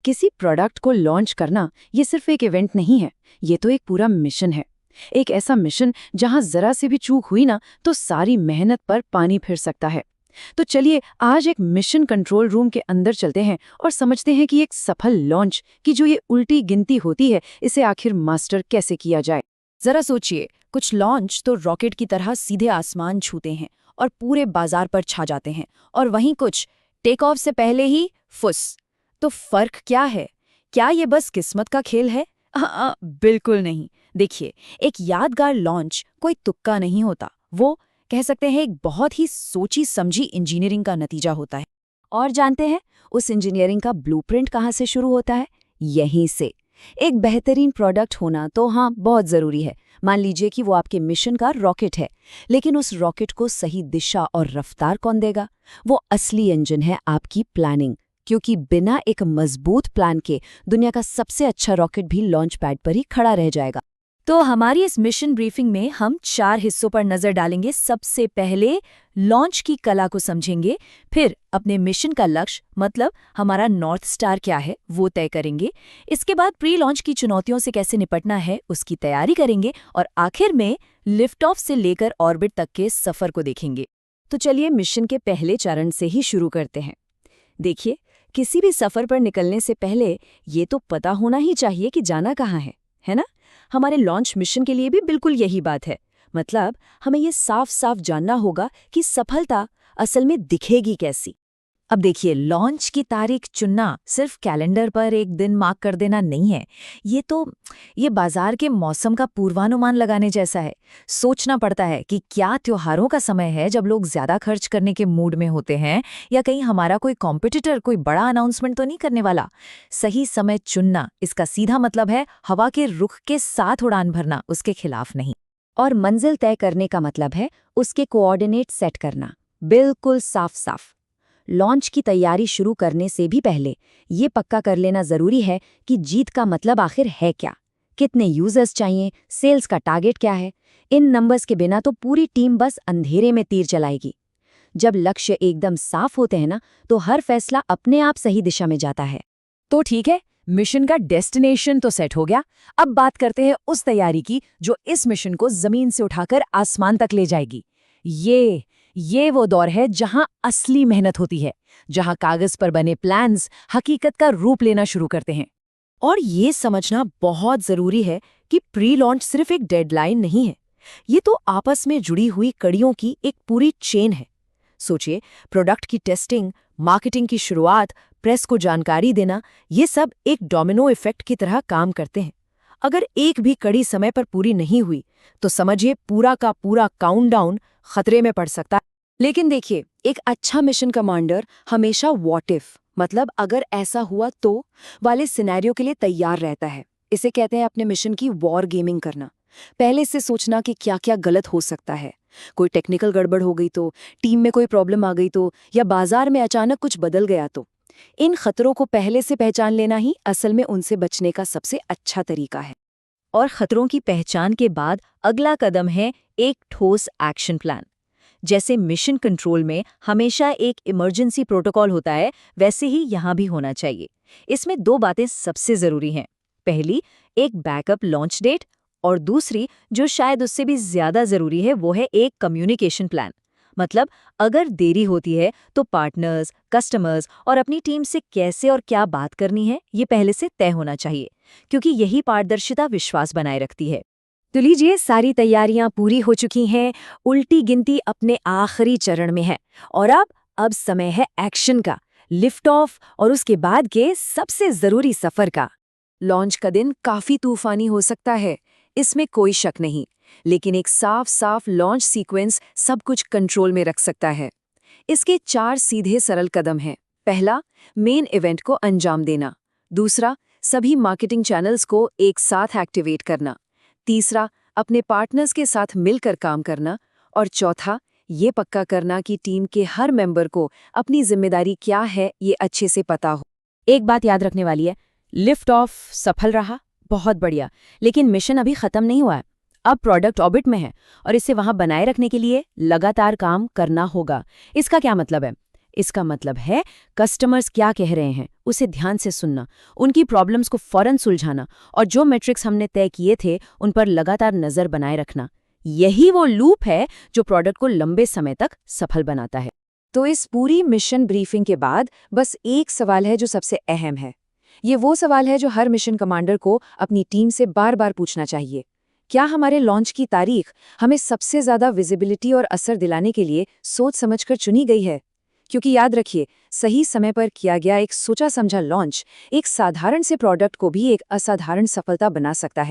किसी प्रोडक्ट को लॉन्च करना ये सिर्फ एक इवेंट नहीं है, ये तो एक पूरा मिशन है। एक ऐसा मिशन जहां जरा से भी चूक हुई ना तो सारी मेहनत पर पानी फिर सकता है। तो चलिए आज एक मिशन कंट्रोल रूम के अंदर चलते हैं और समझते हैं कि एक सफल लॉन्च की जो ये उल्टी गिनती होती है, इसे आखिर मास्टर कैसे किया जाए। जरा सोचिए, कुछ लॉन्च तो रॉकेट की तरह सीधे आसमान छूते हैं और पूरे बाजार पर छा जाते हैं, और वहीं कुछ टेक ऑफ से पहले ही फुस। तो फर्क क्या है? क्या ये बस किस्मत का खेल है? बिल्कुल नहीं। देखिए, एक यादगार लॉन्च कोई तुक्का नहीं होता, वो कह सकते हैं एक बहुत ही सोची समझी इंजीनियरिंग का नतीजा होता है। और जानते हैं उस इंजीनियरिंग का ब्लूप्रिंट कहाँ से शुरू होता है? यहीं से। एक बेहतरीन प्रोडक्ट होना तो हाँ बहुत ज़रूरी है। मान लीजिए कि वो आपके मिशन का रॉकेट है, लेकिन उस रॉकेट को सही दिशा और रफ्तार कौन देगा? वो असली इंजन है आपकी प्लानिंग, क्योंकि बिना एक मजबूत प्लान के दुनिया का सबसे अच्छा रॉकेट भी लॉन्च पैड पर ही खड़ा रह जाएगा। तो हमारी इस मिशन ब्रीफिंग में हम 4 हिस्सों पर नजर डालेंगे। सबसे पहले लॉन्च की कला को समझेंगे, फिर अपने मिशन का लक्ष्य मतलब हमारा नॉर्थ स्टार क्या है वो तय करेंगे, इसके बाद प्री लॉन्च की चुनौतियों से कैसे निपटना है उसकी तैयारी करेंगे, और आखिर में लिफ्ट ऑफ से लेकर ऑर्बिट तक के सफर को देखेंगे। तो चलिए मिशन के पहले चरण से ही शुरू करते हैं। देखिए, किसी भी सफर पर निकलने से पहले ये तो पता होना ही चाहिए कि जाना कहाँ है ना? हमारे लॉन्च मिशन के लिए भी बिल्कुल यही बात है। मतलब हमें ये साफ साफ जानना होगा कि सफलता असल में दिखेगी कैसी। अब देखिए, लॉन्च की तारीख चुनना सिर्फ कैलेंडर पर एक दिन मार्क कर देना नहीं है। ये बाजार के मौसम का पूर्वानुमान लगाने जैसा है। सोचना पड़ता है कि क्या त्योहारों का समय है जब लोग ज्यादा खर्च करने के मूड में होते हैं, या कहीं हमारा कोई कॉम्पिटिटर कोई बड़ा अनाउंसमेंट तो नहीं करने वाला। सही समय चुनना, इसका सीधा मतलब है हवा के रुख के साथ उड़ान भरना, उसके खिलाफ नहीं। और मंजिल तय करने का मतलब है उसके कोऑर्डिनेट सेट करना, बिल्कुल साफ साफ। लॉन्च की तैयारी शुरू करने से भी पहले ये पक्का कर लेना जरूरी है कि जीत का मतलब आखिर है क्या, कितने यूजर्स चाहिए, सेल्स का टारगेट क्या है। इन नंबर्स के बिना तो पूरी टीम बस अंधेरे में तीर चलाएगी। जब लक्ष्य एकदम साफ होते हैं ना, तो हर फैसला अपने आप सही दिशा में जाता है। तो ठीक है, मिशन का डेस्टिनेशन तो सेट हो गया। अब बात करते हैं उस तैयारी की जो इस मिशन को जमीन से उठाकर आसमान तक ले जाएगी। ये वो दौर है जहां असली मेहनत होती है, जहां कागज पर बने प्लान्स हकीकत का रूप लेना शुरू करते हैं। और ये समझना बहुत जरूरी है कि प्री लॉन्च सिर्फ एक डेडलाइन नहीं है, ये तो आपस में जुड़ी हुई कड़ियों की एक पूरी चेन है। सोचिए, प्रोडक्ट की टेस्टिंग, मार्केटिंग की शुरुआत, प्रेस को जानकारी देना, ये सब एक डोमिनो इफेक्ट की तरह काम करते हैं। अगर एक भी कड़ी समय पर पूरी नहीं हुई तो समझिए पूरा का पूरा काउंटडाउन खतरे में पड़ सकता है। लेकिन देखिए, एक अच्छा मिशन कमांडर हमेशा व्हाट इफ, मतलब अगर ऐसा हुआ तो वाले सिनेरियो के लिए तैयार रहता है। इसे कहते हैं अपने मिशन की वॉर गेमिंग करना। पहले से सोचना कि क्या क्या गलत हो सकता है। कोई टेक्निकल गड़बड़ हो गई तो, टीम में कोई प्रॉब्लम आ गई तो, या बाजार में अचानक कुछ बदल गया तो। इन खतरों को पहले से पहचान लेना ही असल में उनसे बचने का सबसे अच्छा तरीका है। और खतरों की पहचान के बाद अगला कदम है एक ठोस एक्शन प्लान। जैसे मिशन कंट्रोल में हमेशा एक इमरजेंसी प्रोटोकॉल होता है, वैसे ही यहाँ भी होना चाहिए। इसमें 2 बातें सबसे जरूरी हैं। पहली, एक बैकअप लॉन्च डेट, और दूसरी, जो शायद उससे भी ज्यादा जरूरी है, वो है एक कम्युनिकेशन प्लान। मतलब अगर देरी होती है तो पार्टनर्स, कस्टमर्स और अपनी टीम से कैसे और क्या बात करनी है, ये पहले से तय होना चाहिए, क्योंकि यही पारदर्शिता विश्वास बनाए रखती है। तो लीजिए, सारी तैयारियां पूरी हो चुकी हैं, उल्टी गिनती अपने आखिरी चरण में है, और अब समय है एक्शन का, लिफ्ट ऑफ और उसके बाद के सबसे जरूरी सफर का। लॉन्च का दिन काफी तूफानी हो सकता है, इसमें कोई शक नहीं, लेकिन एक साफ साफ लॉन्च सीक्वेंस सब कुछ कंट्रोल में रख सकता है। इसके 4 सीधे सरल कदम हैं। पहला, मेन इवेंट को अंजाम देना। दूसरा, सभी मार्केटिंग चैनल्स को एक साथ एक्टिवेट करना। तीसरा, अपने पार्टनर्स के साथ मिलकर काम करना। और चौथा, ये पक्का करना कि टीम के हर मेंबर को अपनी जिम्मेदारी क्या है ये अच्छे से पता हो। एक बात याद रखने वाली है, लिफ्ट ऑफ सफल रहा, बहुत बढ़िया, लेकिन मिशन अभी खत्म नहीं हुआ है। अब प्रोडक्ट ऑर्बिट में है और इसे वहां बनाए रखने के लिए लगातार काम करना होगा। इसका क्या मतलब है? इसका मतलब है कस्टमर्स क्या कह रहे हैं उसे ध्यान से सुनना, उनकी प्रॉब्लम्स को फौरन सुलझाना और जो मैट्रिक्स हमने तय किए थे उन पर लगातार नज़र बनाए रखना। यही वो लूप है जो प्रोडक्ट को लंबे समय तक सफल बनाता है। तो इस पूरी मिशन ब्रीफिंग के बाद बस एक सवाल है जो सबसे अहम है। ये वो सवाल है जो हर मिशन कमांडर को अपनी टीम से बार बार पूछना चाहिए। क्या हमारे लॉन्च की तारीख हमें सबसे ज़्यादा विजिबिलिटी और असर दिलाने के लिए सोच समझकर चुनी गई है? क्योंकि याद रखिए, सही समय पर किया गया एक सोचा समझा लॉन्च एक साधारण से प्रोडक्ट को भी एक असाधारण सफलता बना सकता है।